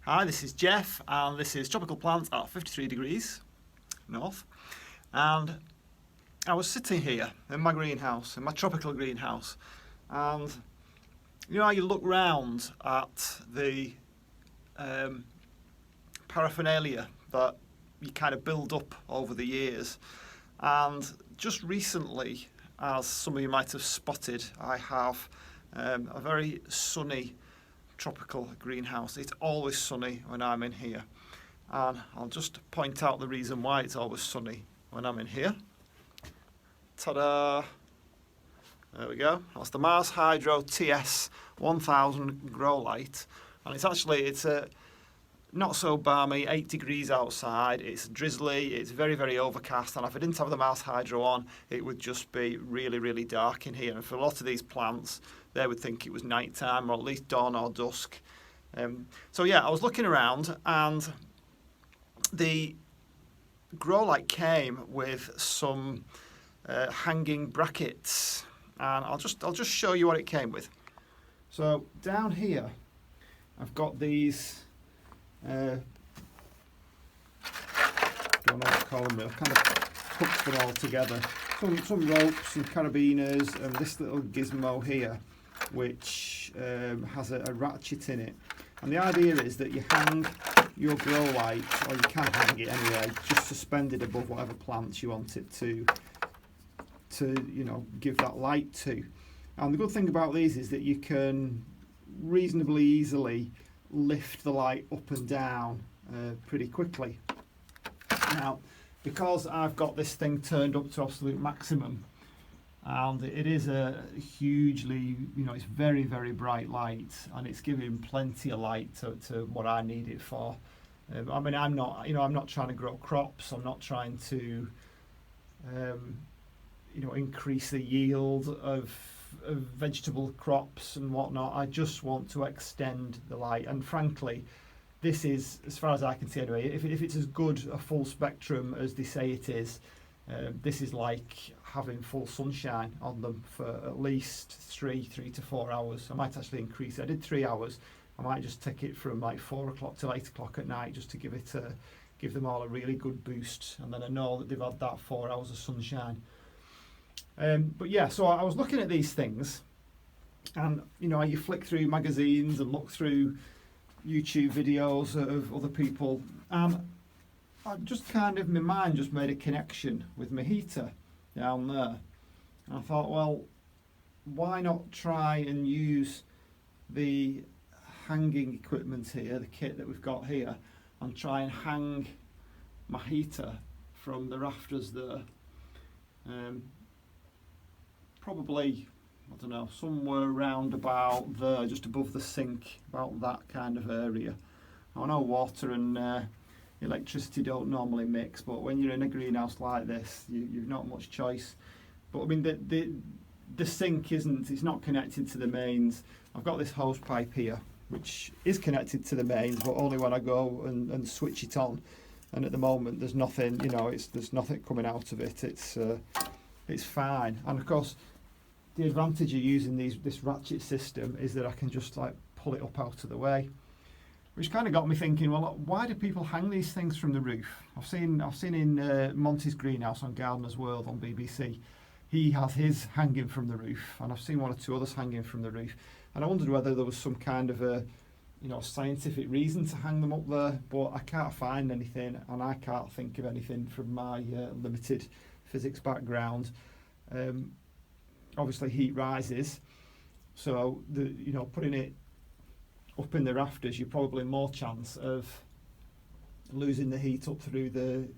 Hi, this is Jeff, and this is Tropical Plants at 53 degrees north. And I was sitting here in my greenhouse, in my tropical greenhouse, and you know how you look round at the paraphernalia that you kind of build up over the years. And just recently, as some of you might have spotted, I have a very sunny tropical greenhouse. It's always sunny when I'm in here, and I'll just point out the reason why it's always sunny when I'm in here. Ta-da! There we go. That's the Mars Hydro TS 1000 grow light, and it's a not so balmy, 8 degrees outside, it's drizzly, it's very, very overcast, and if I didn't have the Mars Hydro on, it would just be really, really dark in here. And for a lot of these plants, they would think it was night time, or at least dawn or dusk. So yeah, I was looking around, and the grow light came with some hanging brackets, and I'll just show you what it came with. So down here, I've got these. I don't know what to call them. I've kind of hooked them all together. Some ropes, some carabiners, and this little gizmo here, which has a ratchet in it. And the idea is that you hang your grow light, or you can hang it anyway, just suspended above whatever plants you want it to give that light to. And the good thing about these is that you can reasonably easily lift the light up and down pretty quickly. Now, because I've got this thing turned up to absolute maximum, and it is a hugely, it's very, very bright light, and it's giving plenty of light to what I need it for. I mean, I'm not trying to grow crops. I'm not trying to, increase the yield of vegetable crops and whatnot. I just want to extend the light, and frankly, this is, as far as I can see anyway, if it's as good a full spectrum as they say it is, this is like having full sunshine on them for at least 3 to 4 hours. I might actually increase it. I did 3 hours. I might just take it from like 4 o'clock till 8 o'clock at night, just to give them all a really good boost, and then I know that they've had that 4 hours of sunshine. But yeah, so I was looking at these things, and you flick through magazines and look through YouTube videos of other people, and I just kind of, my mind just made a connection with my heater down there. And I thought, well, why not try and use the hanging equipment here, the kit that we've got here, and try and hang my heater from the rafters there. Probably, I don't know, somewhere around about there, just above the sink, about that kind of area. I know water and electricity don't normally mix, but when you're in a greenhouse like this, you've not much choice. But I mean, the sink it's not connected to the mains. I've got this hose pipe here, which is connected to the mains, but only when I go and switch it on. And at the moment, there's nothing, there's nothing coming out of it. It's fine. And of course, the advantage of using this ratchet system is that I can just like pull it up out of the way, which kind of got me thinking, well, why do people hang these things from the roof? I've seen in Monty's greenhouse on Gardener's World on BBC, he has his hanging from the roof, and I've seen 1 or 2 others hanging from the roof, and I wondered whether there was some kind of a scientific reason to hang them up there, but I can't find anything, and I can't think of anything from my limited physics background. Obviously heat rises, so putting it up in the rafters, you're probably more chance of losing the heat up through the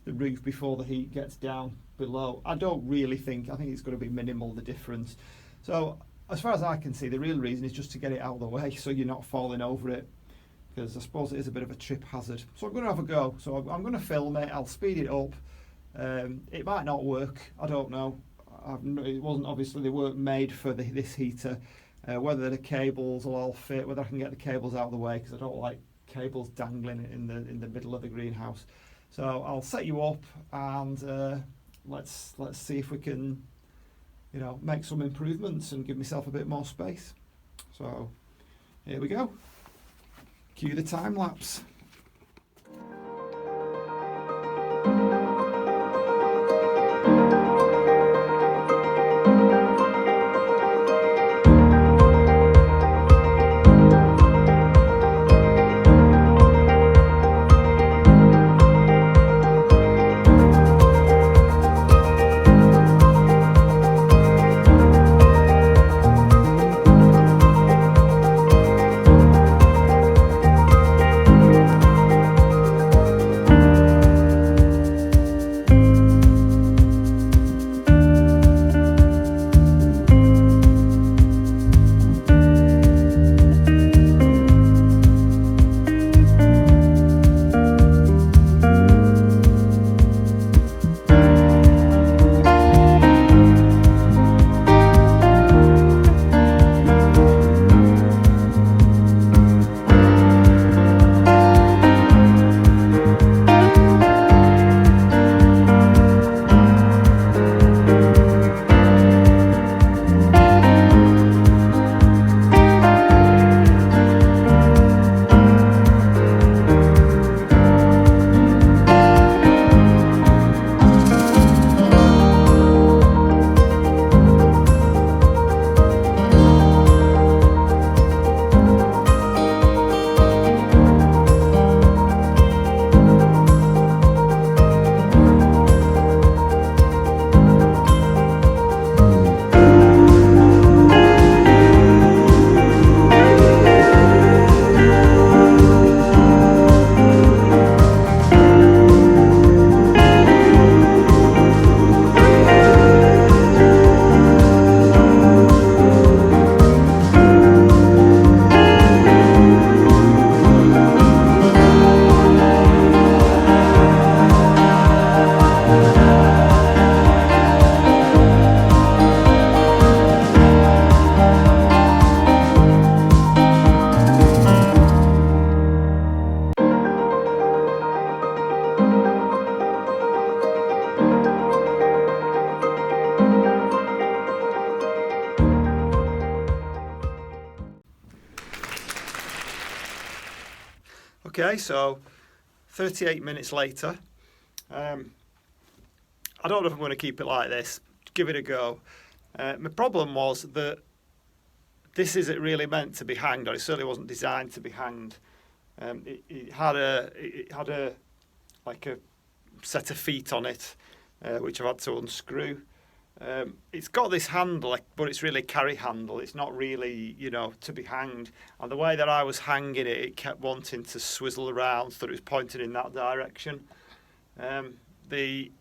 roof before the heat gets down below. I think it's going to be minimal, the difference. So as far as I can see, the real reason is just to get it out of the way, so you're not falling over it, because I suppose it is a bit of a trip hazard. So I'm going to have a go. So I'm going to film it. I'll speed it up. It might not work, I don't know. It wasn't, obviously they weren't made for this heater. Whether the cables will all fit, whether I can get the cables out of the way, because I don't like cables dangling in the middle of the greenhouse. So I'll set you up, and let's see if we can make some improvements and give myself a bit more space. So here we go. Cue the time lapse. Okay, so 38 minutes later. I don't know if I'm going to keep it like this. Give it a go. My problem was that this isn't really meant to be hanged, or it certainly wasn't designed to be hanged. It had a set of feet on it, which I've had to unscrew. It's got this handle, but it's really a carry handle. It's not really, to be hanged. And the way that I was hanging it, it kept wanting to swizzle around, so it was pointing in that direction. The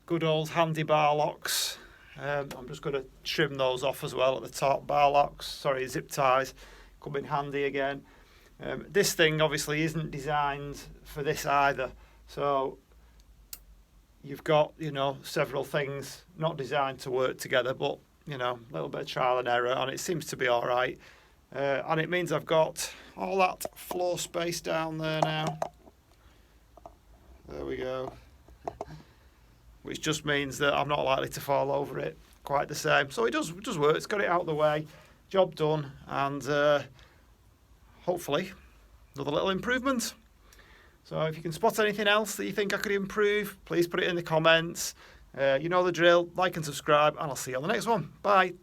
good old handy bar locks. I'm just going to trim those off as well at the top. Bar locks, zip ties, come in handy again. This thing obviously isn't designed for this either. So you've got, several things not designed to work together, but, a little bit of trial and error, and it seems to be all right. And it means I've got all that floor space down there now. There we go. Which just means that I'm not likely to fall over it quite the same. So it does work. It's got it out of the way. Job done. And hopefully another little improvement. So if you can spot anything else that you think I could improve, please put it in the comments. You know the drill. Like and subscribe, and I'll see you on the next one. Bye.